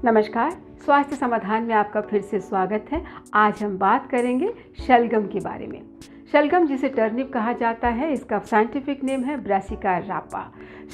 नमस्कार, स्वास्थ्य समाधान में आपका फिर से स्वागत है। आज हम बात करेंगे शलगम के बारे में। शलगम जिसे टर्निप कहा जाता है, इसका साइंटिफिक नेम है ब्रासिका रापा।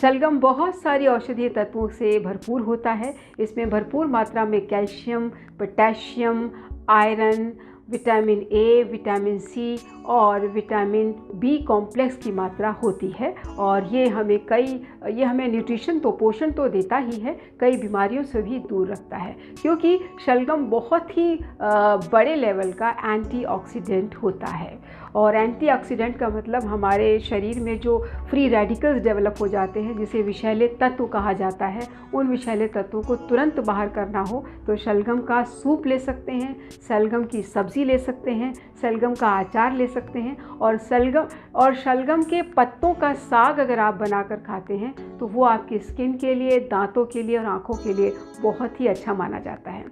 शलगम बहुत सारी औषधीय तत्वों से भरपूर होता है। इसमें भरपूर मात्रा में calcium, potassium, iron, vitamin A, vitamin C और विटामिन बी कॉम्प्लेक्स की मात्रा होती है और ये हमें न्यूट्रिशन तो पोषण तो देता ही है, कई बीमारियों से भी दूर रखता है क्योंकि शलगम बहुत ही बड़े लेवल का एंटीऑक्सीडेंट होता है। और एंटीऑक्सीडेंट का मतलब हमारे शरीर में जो फ्री रेडिकल्स डेवलप हो जाते हैं, जिसे विषैले तत्व कहा जाता है, उन विषैले तत्वों को तुरंत बाहर करना हो तो शलगम का सूप ले सकते हैं, शलगम की सब्ज़ी ले सकते हैं, शलगम का अचार ले सकते हैं और शलगम के पत्तों का साग अगर आप बनाकर खाते हैं तो वो आपकी स्किन के लिए, दांतों के लिए और आँखों के लिए बहुत ही अच्छा माना जाता है।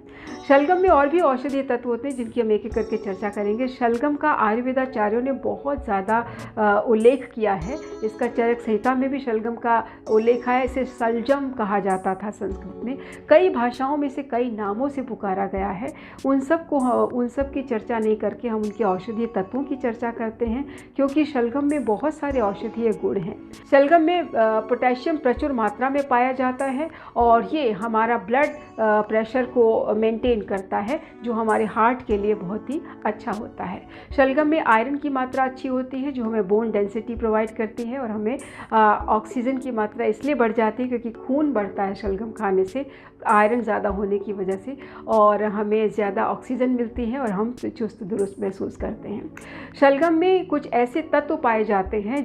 शलगम में और भी औषधीय तत्व होते हैं जिनकी हम एक एक करके चर्चा करेंगे। शलगम का आयुर्वेदाचार्यों ने बहुत ज़्यादा उल्लेख किया है। इसका चरक संहिता में भी शलगम का उल्लेख है। इसे सलजम कहा जाता था संस्कृत में। कई भाषाओं में इसे कई नामों से पुकारा गया है। उन सब की चर्चा नहीं करके हम उनके औषधीय तत्वों की चर्चा करते हैं क्योंकि शलगम में बहुत सारे औषधीय गुण हैं। शलगम में पोटेशियम प्रचुर मात्रा में पाया जाता है और ये हमारा ब्लड प्रेशर को मेंटेन करता है, जो हमारे हार्ट के लिए बहुत ही अच्छा होता है। शलगम में आयरन की मात्रा अच्छी होती है जो हमें बोन डेंसिटी प्रोवाइड करती है और हमें ऑक्सीजन की मात्रा इसलिए बढ़ जाती है क्योंकि खून बढ़ता है शलगम खाने से, आयरन ज़्यादा होने की वजह से, और हमें ज़्यादा ऑक्सीजन मिलती है और हम चुस्त दुरुस्त महसूस करते हैं। शलगम में कुछ ऐसे तत्व पाए जाते हैं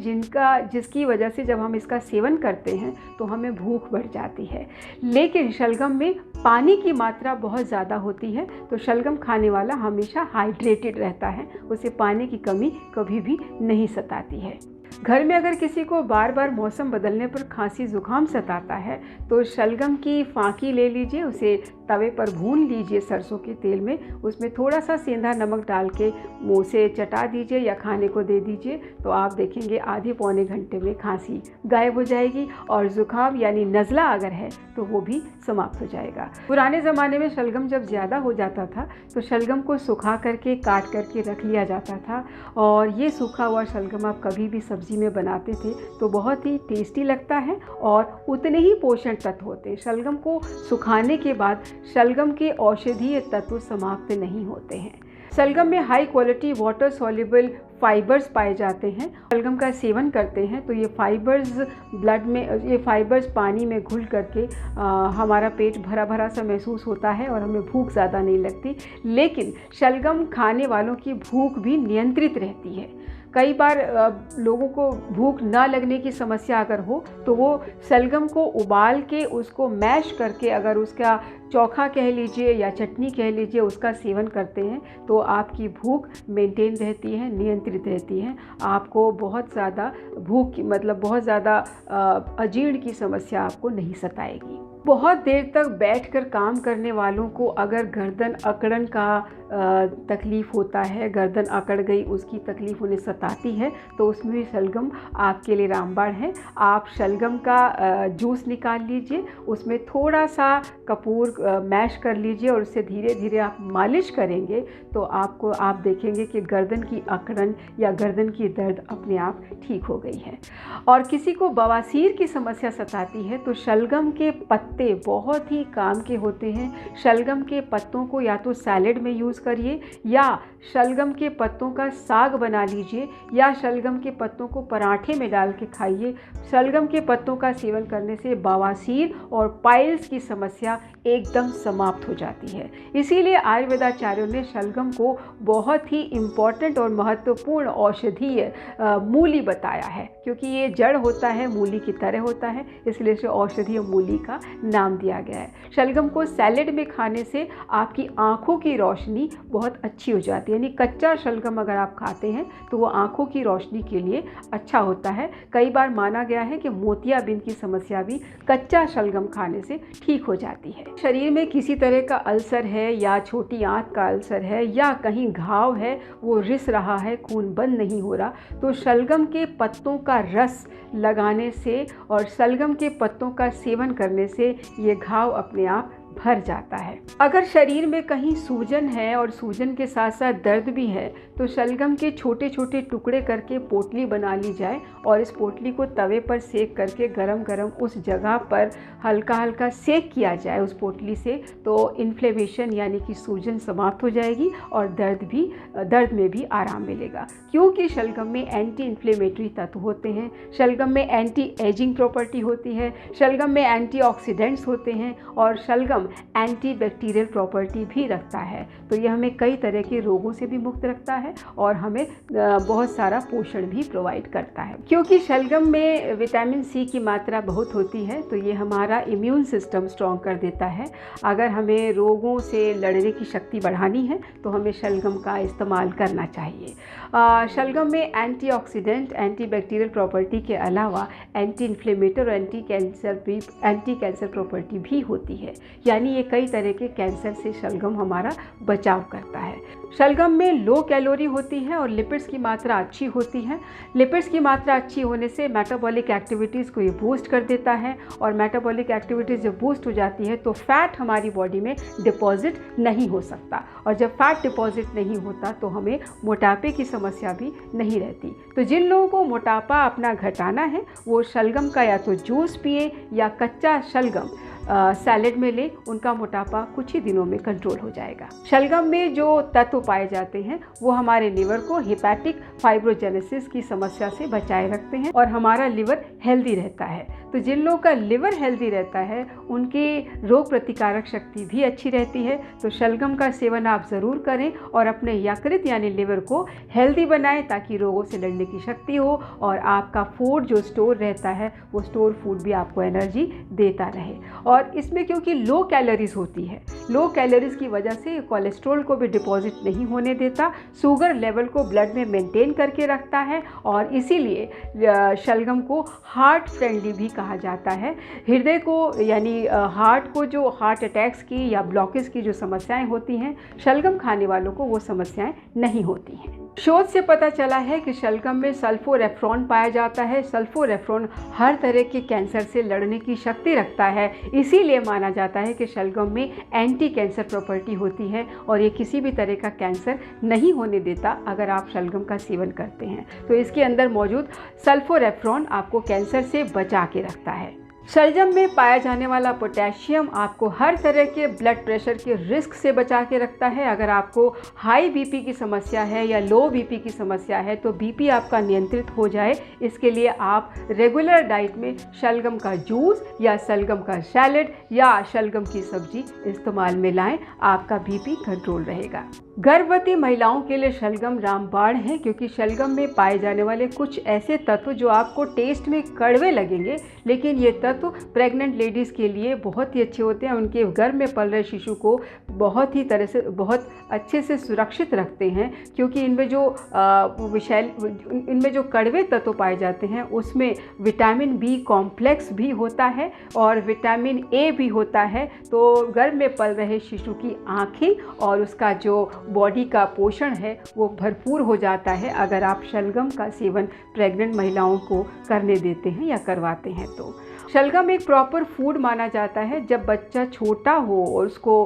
जिसकी वजह से जब हम इसका सेवन करते हैं तो हमें भूख बढ़ जाती है। लेकिन शलगम में पानी की मात्रा बहुत ज़्यादा होती है तो शलगम खाने वाला हमेशा हाइड्रेटेड रहता है, उसे पानी की कमी कभी भी नहीं सताती है। घर में अगर किसी को बार बार मौसम बदलने पर खांसी जुकाम सताता है तो शलगम की फांकी ले लीजिए, उसे तवे पर भून लीजिए सरसों के तेल में, उसमें थोड़ा सा सेंधा नमक डाल के मुँह से चटा दीजिए या खाने को दे दीजिए तो आप देखेंगे आधे पौने घंटे में खांसी गायब हो जाएगी और जुकाम यानी नज़ला अगर है तो वो भी समाप्त हो जाएगा। पुराने ज़माने में शलगम जब ज़्यादा हो जाता था तो शलगम को सुखा करके काट करके रख लिया जाता था और ये सूखा हुआ शलगम आप कभी भी सब्ज़ी में बनाते थे तो बहुत ही टेस्टी लगता है और उतने ही पोषण तत्व होते हैं। शलगम को सुखाने के बाद शलगम के औषधीय तत्व समाप्त नहीं होते हैं। शलगम में high quality water soluble fibres पाए जाते हैं। शलगम का सेवन करते हैं तो ये फाइबर्स पानी में घुल करके हमारा पेट भरा भरा सा महसूस होता है और हमें भूख ज़्यादा नहीं लगती। लेकिन शलगम खाने वालों की भूख भी नियंत्रित रहती है। कई बार लोगों को भूख ना लगने की समस्या अगर हो तो वो शलगम को उबाल के उसको मैश करके अगर उसका चोखा कह लीजिए या चटनी कह लीजिए उसका सेवन करते हैं तो आपकी भूख मेंटेन रहती है, नियंत्रित रहती है। आपको बहुत ज़्यादा बहुत ज़्यादा अजीर्ण की समस्या आपको नहीं सताएगी। बहुत देर तक बैठकर काम करने वालों को अगर गर्दन अकड़न का तकलीफ़ होता है, गर्दन अकड़ गई उसकी तकलीफ़ उन्हें सताती है तो उसमें भी शलगम आपके लिए रामबाण है। आप शलगम का जूस निकाल लीजिए, उसमें थोड़ा सा कपूर मैश कर लीजिए और उससे धीरे धीरे आप मालिश करेंगे तो आप देखेंगे कि गर्दन की अकड़न या गर्दन की दर्द अपने आप ठीक हो गई है। और किसी को बवासीर की समस्या सताती है तो शलगम के पत्ते बहुत ही काम के होते हैं। शलगम के पत्तों को या तो सैलेड में यूज़ करिए या शलगम के पत्तों का साग बना लीजिए या शलगम के पत्तों को पराठे में डाल के खाइए। शलगम के पत्तों का सेवन करने से बवासीर और पाइल्स की समस्या एकदम समाप्त हो जाती है। इसीलिए आयुर्वेदाचार्यों ने शलगम को बहुत ही इम्पॉर्टेंट और महत्वपूर्ण औषधीय मूली बताया है क्योंकि ये जड़ होता है, मूली की तरह होता है, इसलिए इसे औषधीय मूली का नाम दिया गया है। शलगम को सैलेड में खाने से आपकी आँखों की रोशनी बहुत अच्छी हो जाती है, यानी कच्चा शलगम अगर आप खाते हैं तो वो आँखों की रोशनी के लिए अच्छा होता है। कई बार माना गया है कि मोतियाबिंद की समस्या भी कच्चा शलगम खाने से ठीक हो जाती है। शरीर में किसी तरह का अल्सर है या छोटी आंत का अल्सर है या कहीं घाव है, वो रिस रहा है, खून बंद नहीं हो रहा, तो शलगम के पत्तों का रस लगाने से और शलगम के पत्तों का सेवन करने से ये घाव अपने आप भर जाता है। अगर शरीर में कहीं सूजन है और सूजन के साथ साथ दर्द भी है तो शलगम के छोटे छोटे टुकड़े करके पोटली बना ली जाए और इस पोटली को तवे पर सेक करके गरम गरम उस जगह पर हल्का हल्का सेक किया जाए उस पोटली से, तो इन्फ्लेमेशन यानी कि सूजन समाप्त हो जाएगी और दर्द में भी आराम मिलेगा। क्योंकि शलगम में एंटी इन्फ्लेमेटरी तत्व होते हैं, शलगम में एंटी एजिंग प्रॉपर्टी होती है, शलगम में एंटीऑक्सीडेंट्स होते हैं और शलगम एंटी बैक्टीरियल प्रॉपर्टी भी रखता है। तो ये हमें कई तरह के रोगों से भी मुक्त रखता है और हमें बहुत सारा पोषण भी प्रोवाइड करता है। क्योंकि शलगम में विटामिन सी की मात्रा बहुत होती है तो ये हमारा इम्यून सिस्टम स्ट्रॉन्ग कर देता है। अगर हमें रोगों से लड़ने की शक्ति बढ़ानी है तो हमें शलगम का इस्तेमाल करना चाहिए। शलगम में एंटीऑक्सीडेंट, एंटी बैक्टीरियल प्रॉपर्टी के अलावा एंटी इन्फ्लेमेटरी और एंटी कैंसर प्रॉपर्टी भी होती है, यानी ये कई तरह के कैंसर से शलगम हमारा बचाव करता है। शलगम में लो कैलोरी होती है और लिपिड्स की मात्रा अच्छी होती है। लिपिड्स की मात्रा अच्छी होने से मेटाबॉलिक एक्टिविटीज़ को ये बूस्ट कर देता है और मेटाबॉलिक एक्टिविटीज़ जब बूस्ट हो जाती है तो फैट हमारी बॉडी में डिपॉजिट नहीं हो सकता और जब फैट डिपॉजिट नहीं होता तो हमें मोटापे की समस्या भी नहीं रहती। तो जिन लोगों को मोटापा अपना घटाना है वो शलगम का या तो जूस पिए या कच्चा शलगम सैलेड में ले, उनका मोटापा कुछ ही दिनों में कंट्रोल हो जाएगा। शलगम में जो तत्व पाए जाते हैं वो हमारे लिवर को हेपेटिक फाइब्रोजेनेसिस की समस्या से बचाए रखते हैं और हमारा लिवर हेल्दी रहता है। तो जिन लोगों का लिवर हेल्दी रहता है उनकी रोग प्रतिकारक शक्ति भी अच्छी रहती है। तो शलगम का सेवन आप ज़रूर करें और अपने यकृत यानी लिवर को हेल्दी बनाएं ताकि रोगों से लड़ने की शक्ति हो और आपका फूड जो स्टोर रहता है वो स्टोर फूड भी आपको एनर्जी देता रहे। और इसमें क्योंकि लो कैलोरीज होती है, लो कैलोरीज की वजह से कोलेस्ट्रॉल को भी डिपॉजिट नहीं होने देता, शुगर लेवल को ब्लड में मेंटेन करके रखता है और इसीलिए शलगम को हार्ट फ्रेंडली भी कहा जाता है। हृदय को यानी हार्ट को जो हार्ट अटैक्स की या ब्लॉकेज की जो समस्याएं होती हैं शलगम खाने वालों को वो समस्याएं नहीं होती हैं। शोध से पता चला है कि शलगम में सल्फोरेफ्रॉन पाया जाता है। सल्फोरेफ्रॉन हर तरह के कैंसर से लड़ने की शक्ति रखता है, इसीलिए माना जाता है कि शलगम में एंटी कैंसर प्रॉपर्टी होती है और ये किसी भी तरह का कैंसर नहीं होने देता अगर आप शलगम का सेवन करते हैं। तो इसके अंदर मौजूद सल्फोरेफ्रॉन आपको कैंसर से बचा के रखता है। शलजम में पाया जाने वाला पोटेशियम आपको हर तरह के ब्लड प्रेशर के रिस्क से बचा के रखता है। अगर आपको हाई बीपी की समस्या है या लो बीपी की समस्या है तो बीपी आपका नियंत्रित हो जाए, इसके लिए आप रेगुलर डाइट में शलगम का जूस या शलगम का सैलेड या शलगम की सब्जी इस्तेमाल में लाएं, आपका बीपी कंट्रोल रहेगा। गर्भवती महिलाओं के लिए शलगम रामबाण है क्योंकि शलगम में पाए जाने वाले कुछ ऐसे तत्व जो आपको टेस्ट में कड़वे लगेंगे लेकिन ये तत्व प्रेग्नेंट लेडीज़ के लिए बहुत ही अच्छे होते हैं। उनके गर्भ में पल रहे शिशु को बहुत ही तरह से बहुत अच्छे से सुरक्षित रखते हैं क्योंकि इनमें जो कड़वे तत्व पाए जाते हैं उसमें विटामिन बी कॉम्प्लेक्स भी होता है और विटामिन ए भी होता है। तो गर्भ में पल रहे शिशु की आँखें और उसका जो बॉडी का पोषण है वो भरपूर हो जाता है अगर आप शलगम का सेवन प्रेग्नेंट महिलाओं को करने देते हैं या करवाते हैं। तो शलगम एक प्रॉपर फूड माना जाता है। जब बच्चा छोटा हो और उसको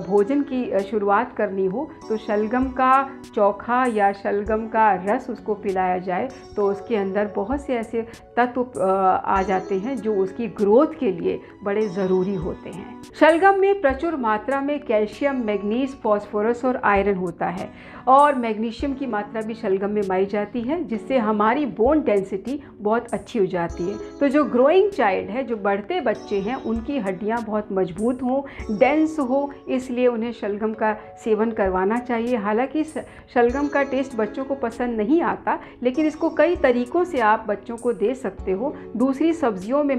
भोजन की शुरुआत करनी हो तो शलगम का चोखा या शलगम का रस उसको पिलाया जाए तो उसके अंदर बहुत से ऐसे तत्व आ जाते हैं जो उसकी ग्रोथ के लिए बड़े ज़रूरी होते हैं। शलगम में प्रचुर मात्रा में कैल्शियम, मैग्नीज, फॉस्फोरस और आयरन होता है और मैग्नीशियम की मात्रा भी शलगम में पाई जाती है जिससे हमारी बोन डेंसिटी बहुत अच्छी हो जाती है। तो जो ग्रोइंग चाइल्ड है, जो बढ़ते बच्चे हैं, उनकी हड्डियां बहुत मजबूत हों, डेंस हो, इसलिए उन्हें शलगम का सेवन करवाना चाहिए। हालांकि शलगम का टेस्ट बच्चों को पसंद नहीं आता लेकिन इसको कई तरीक़ों से आप बच्चों को दे सकते हो। दूसरी सब्जियों में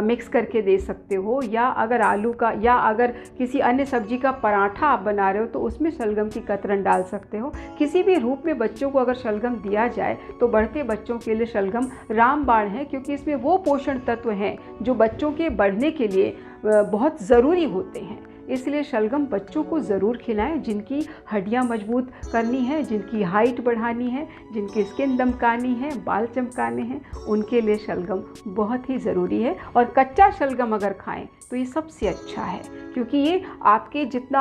मिक्स करके दे सकते हो या अगर आलू का या अगर किसी अन्य सब्जी का पराठा आप बना रहे हो तो उसमें शलगम की कतरन डाल सकते हो। किसी भी रूप में बच्चों को अगर शलगम दिया जाए तो बढ़ते बच्चों के लिए शलगम रामबाण है क्योंकि इसमें वो पोषण तत्व हैं जो बच्चों के बढ़ने के लिए बहुत ज़रूरी होते हैं। इसलिए शलगम बच्चों को ज़रूर खिलाएं जिनकी हड्डियां मजबूत करनी है, जिनकी हाइट बढ़ानी है, जिनकी स्किन दमकानी है, बाल चमकाने हैं, उनके लिए शलगम बहुत ही ज़रूरी है। और कच्चा शलगम अगर खाएं तो ये सबसे अच्छा है, क्योंकि ये आपके जितना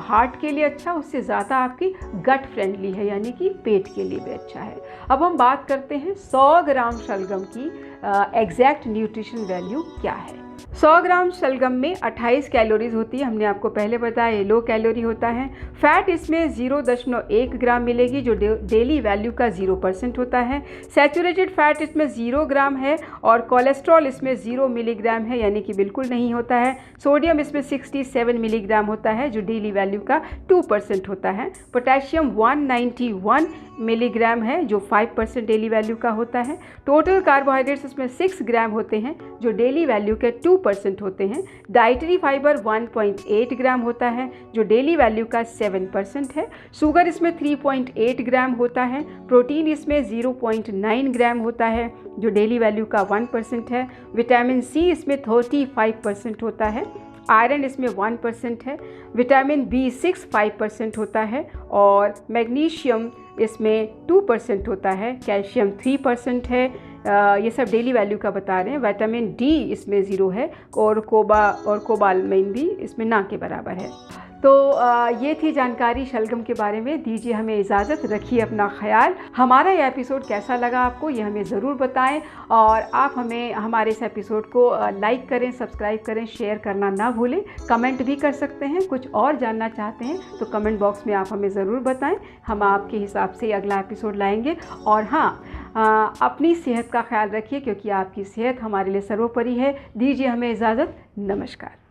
हार्ट के लिए अच्छा, उससे ज़्यादा आपकी गट फ्रेंडली है, यानी कि पेट के लिए भी अच्छा है। अब हम बात करते हैं 100 ग्राम शलगम की एग्जैक्ट न्यूट्रिशन वैल्यू क्या है। 100 ग्राम शलगम में 28 कैलोरीज होती है, हमने आपको पहले बताया ये लो कैलोरी होता है। फैट इसमें 0.1 ग्राम मिलेगी जो डेली वैल्यू का 0% होता है। सैचुरेटेड फैट इसमें 0 ग्राम है और कोलेस्ट्रॉल इसमें 0 मिलीग्राम है, यानी कि बिल्कुल नहीं होता है। सोडियम इसमें 67 मिलीग्राम होता है जो डेली वैल्यू का 2% होता है। पोटेशियम 191 मिलीग्राम है जो 5% डेली वैल्यू का होता है। टोटल कार्बोहाइड्रेट्स इसमें 6 ग्राम होते हैं जो डेली वैल्यू के 2% होते हैं। डाइटरी फाइबर 1.8 ग्राम होता है जो डेली वैल्यू का 7% है। शुगर इसमें 3.8 ग्राम होता है। प्रोटीन इसमें 0.9 ग्राम होता है जो डेली वैल्यू का 1% है। विटामिन सी इसमें 35% होता है। आयरन इसमें 1% है। विटामिन B6 5% होता है और मैग्नीशियम इसमें 2% होता है। कैल्शियम 3% है। ये सब डेली वैल्यू का बता रहे हैं। विटामिन डी इसमें 0 है और कोबालमिन भी इसमें ना के बराबर है। तो ये थी जानकारी शलगम के बारे में। दीजिए हमें इजाज़त, रखिए अपना ख्याल। हमारा ये एपिसोड कैसा लगा आपको, ये हमें ज़रूर बताएं और आप हमें हमारे इस एपिसोड को लाइक करें, सब्सक्राइब करें, शेयर करना ना भूलें। कमेंट भी कर सकते हैं, कुछ और जानना चाहते हैं तो कमेंट बॉक्स में आप हमें ज़रूर बताएं। हम आपके हिसाब से अगला एपिसोड लाएंगे। और हाँ, अपनी सेहत का ख्याल रखिए क्योंकि आपकी सेहत हमारे लिए सर्वोपरि है। दीजिए हमें इजाज़त, नमस्कार।